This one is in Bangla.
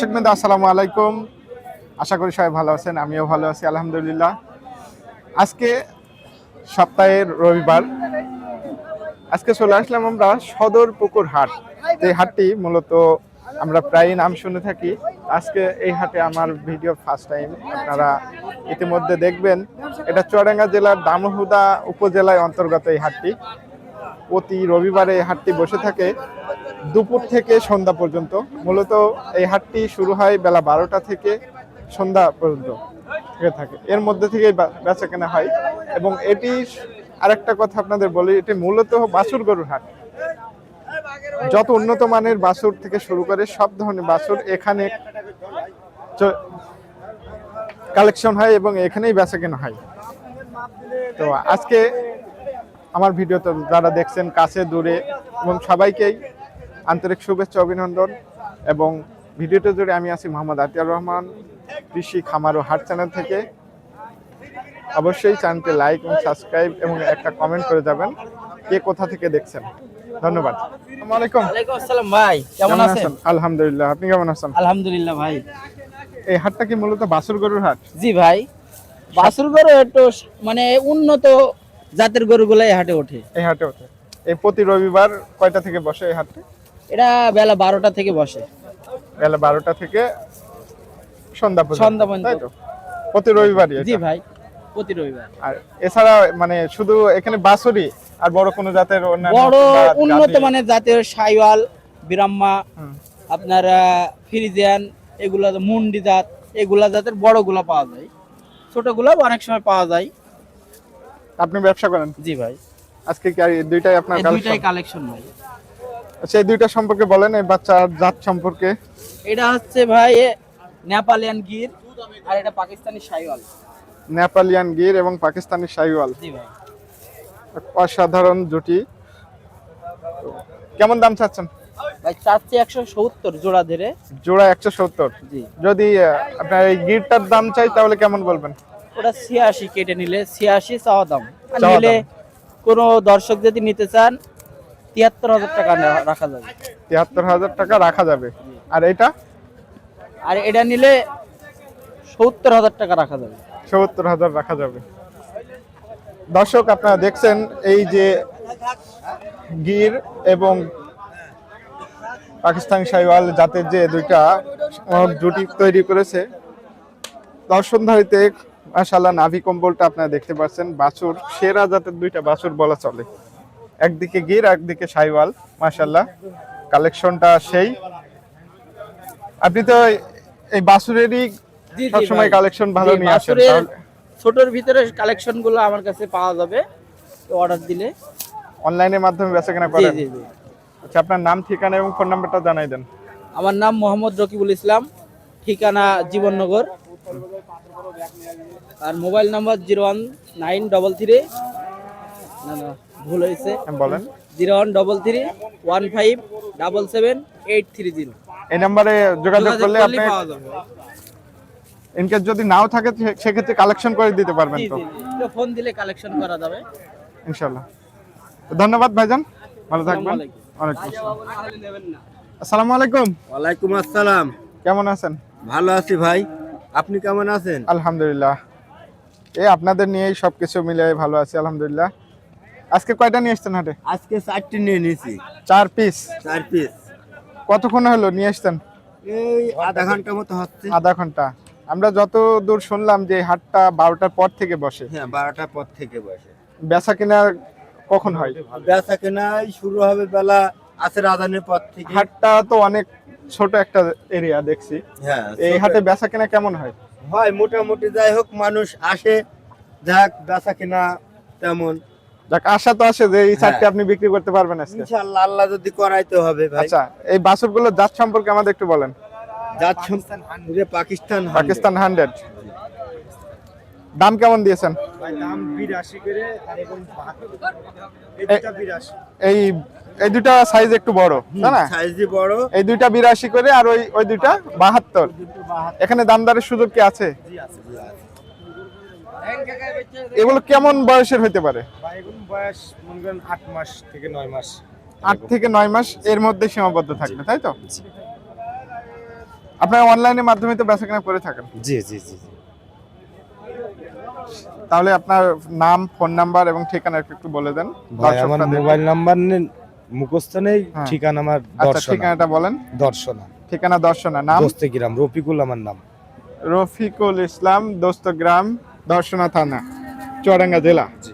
আসসালামু আলাইকুম। আশা করি সবাই ভালো আছেন, আমিও ভালো আছি আলহামদুলিল্লাহ। আজকে সপ্তাহের রবিবার, আজকে চলে আসলাম আমরা সদর পুকুর হাট। এই হাটটি মূলত আমরা প্রায় নাম শুনে থাকি। আজকে এই হাটে আমার ভিডিও ফার্স্ট টাইম, আপনারা ইতিমধ্যে দেখবেন। এটা চুয়াডাঙ্গা জেলার দামোহদা উপজেলায় অন্তর্গত এই হাটটি। প্রতি রবিবারে এই হাটটি বসে থাকে দুপুর থেকে সন্ধ্যা পর্যন্ত। মূলত এই হাটটি শুরু হয় বেলা 12টা থেকে সন্ধ্যা পর্যন্ত থাকে, এর মধ্যে থেকে বেচা কেনা হয়। এবং এটি আরেকটা কথা আপনাদের বলি, এটি মূলত বাছুর গরুর হাট। যত উন্নত মানের বাছুর থেকে শুরু করে সব ধরনের বাছুর এখানে কালেকশন হয় এবং এখানেই বেচা কেনা হয়। তো আজকে আমার ভিডিওতে যারা দেখছেন কাছে দূরে এবং সবাইকেই আন্তরিক শুভেচ্ছা অভিনন্দন। এবং ভিডিওটা জুড়ে আমি আছি মোহাম্মদ আতিয়ার রহমান, কৃষি খামার ও হাট চ্যানেল থেকে। অবশ্যই চ্যানেলটি লাইক এবং সাবস্ক্রাইব এবং একটা কমেন্ট করে যাবেন কে কোথা থেকে দেখছেন। ধন্যবাদ। আসসালামু আলাইকুম। ওয়ালাইকুম আসসালাম ভাই, কেমন আছেন? আলহামদুলিল্লাহ, আপনি কেমন আছেন? আলহামদুলিল্লাহ ভাই। এই হাটটা কি মূলত বাছুর গরুর হাট? জি ভাই, বাছুর গরু একটু মানে উন্নত জাতের গরুগুলো এই হাটে ওঠে। এই হাটে ওঠে। এই প্রতি রবিবার কয়টা থেকে বসে এই হাটটা? এটা বেলা 12টা থেকে বসে, বেলা 12টা থেকে সন্ধ্যা পর্যন্ত, তাই তো? প্রতি রবিবারই? জি ভাই, প্রতি রবিবার। আর এছাড়া মানে শুধু এখানে বাছুরি আর বড় কোনো জাতের বড় উন্নত মানের জাতের শাইওয়াল, বিরাম্মা, আপনার ফ্রিজিয়ান, এগুলা মুন্ডি জাত, এগুলা জাতের বড়গুলা পাওয়া যায়, ছোটগুলা অনেক সময় পাওয়া যায়। আপনি ব্যবসা করেন? জি ভাই। আজকে কি আর দুইটাই আপনার কালেকশন ভাই? আচ্ছা, এই দুইটা সম্পর্কে বলেন, এই বাচ্চার জাত সম্পর্কে। এটা হচ্ছে ভাই নেপালিয়ান গির, আর এটা পাকিস্তানি শাইওয়াল। নেপালিয়ান গির এবং পাকিস্তানি শাইওয়াল, জি ভাই। অসাধারণ জুটি। কেমন দাম চাচ্ছেন? ভাই চাচ্ছি 170 জোড়া ধরে। জোড়া 170? জি। যদি আপনার এই গিরটার দাম চাই তাহলে কেমন বলবেন? ওটা 86 কেটে নিলে 86 চাওয়া দাম। আর নিলে কোনো দর্শক যদি নিতে চান 73,000 টাকা রাখা যাবে। 73,000 টাকা রাখা যাবে। আর এটা? আর এটা নিলে 70,000 টাকা রাখা যাবে। 70,000 রাখা যাবে। দর্শক আপনারা দেখছেন এই যে গির এবং পাকিস্তানি শাইওয়াল জাতের যে দুইটা জুটি তৈরি করেছে, দর্শনধারীতে মাশাআল্লাহ নাভি কম্বলটা আপনারা দেখতে পাচ্ছেন। বাছুর সেরা জাতের দুইটা বাছুর বলা চলে, একদিকে গির একদিকে শাইওয়াল। মাশাআল্লাহ কালেকশনটা সেই। আপনি তো এই বাছুরেরই সবসময় কালেকশন ভালো নিয়ে আসেন। ছোটর ভিতরে কালেকশন গুলো আমার কাছে পাওয়া যাবে, তো অর্ডার দিলে অনলাইনের মাধ্যমে বেচাকেনা করেন? জি জি। আচ্ছা, আপনার নাম, ঠিকানা এবং ফোন নাম্বারটা জানাই দেন। আমার নাম মোহাম্মদ রকিবুল ইসলাম, ঠিকানা জীবননগর, আর মোবাইল নাম্বার 01933, না ভুল হয়েছে, বলেন, 01315777830। এই নম্বরে যোগাযোগ করলে আপনি ইনকেস যদি নাও থাকে সেক্ষেত্রে কালেকশন করে দিতে পারবেন। তো ফোন দিলে কালেকশন করা যাবে ইনশাআল্লাহ। ধন্যবাদ ভাইজান, ভালো থাকবেন। আসসালামু আলাইকুম। ওয়ালাইকুম আসসালাম। কেমন আছেন? ভালো আছি ভাই, আপনি কেমন আছেন? আলহামদুলিল্লাহ, এই আপনাদের নিয়েই সবকিছু মিলে ভালো আছি আলহামদুলিল্লাহ। আজকে কয়টা নিয়ে এসেছেন হাটে? আজকে 4টি নিয়ে নিয়েছি। 4 পিস? 4 পিস। কতক্ষণ হলো নিয়ে এসেছেন? এই আধা ঘন্টা মতো হচ্ছে। আধা ঘন্টা? আমরা যত দূর শুনলাম যে হাটটা 12টার পর থেকে বসে। হ্যাঁ, 12টার পর থেকে বসে। বেচা কেনা কখন হয়? বেচা কেনা শুরু হবে বেলা আসর আজানের পর থেকে। হাটটা তো অনেক ছোট একটা এরিয়া দেখছি। হ্যাঁ, এই হাটে বেচা কেনা কেমন হয়? হয় মোটামুটি, যাই হোক মানুষ আসে, যাক বেচা কেনা তেমন। যাক, আশা তো আসে যে এই 4টি আপনি বিক্রি করতে পারবেন আজকে ইনশাআল্লাহ, আল্লাহ যদি করাইতে হবে ভাই। আচ্ছা, এই বাছুরগুলোর জাত সম্পর্কে আমাদের একটু বলেন। জাত পাকিস্তান 100। দাম কেমন দিয়েছেন? দাম 82 করে, আর এবং এই এই দুটা সাইজ একটু বড়, তাই না? সাইজই বড়। এই দুইটা 82 করে আর ওই দুইটা 72। এখানে দামদারের সুযোগ কি আছে? জি আছে। এগুলো কেমন বয়সের হতে পারে? এগুলো বয়স মনে করেন 8 মাস থেকে 9 মাস। 8 থেকে 9 মাস এর মধ্যে সীমাবদ্ধ থাকবে, তাই তো? আপনারা অনলাইনের মাধ্যমে তো বেচাকেনা করে থাকেন, জি জি জি জি। তাহলে আপনার নাম, ফোন নাম্বার এবং ঠিকানা একটু বলে দেন। ভাই আমার দর্শকরা দেখবে। মোবাইল নাম্বার মুখস্থ নেই, হ্যাঁ। ঠিকানা আমার আচ্ছা, দর্শনা। ঠিকানাটা বলেন। দর্শনা, ঠিকানা দর্শনা, নাম দোস্তিগ্রাম, রফিকুল আমার নাম। রফিকুল ইসলাম, দোস্তগ্রাম, দর্শনা থানা, চুয়াডাঙ্গা জেলা। জি।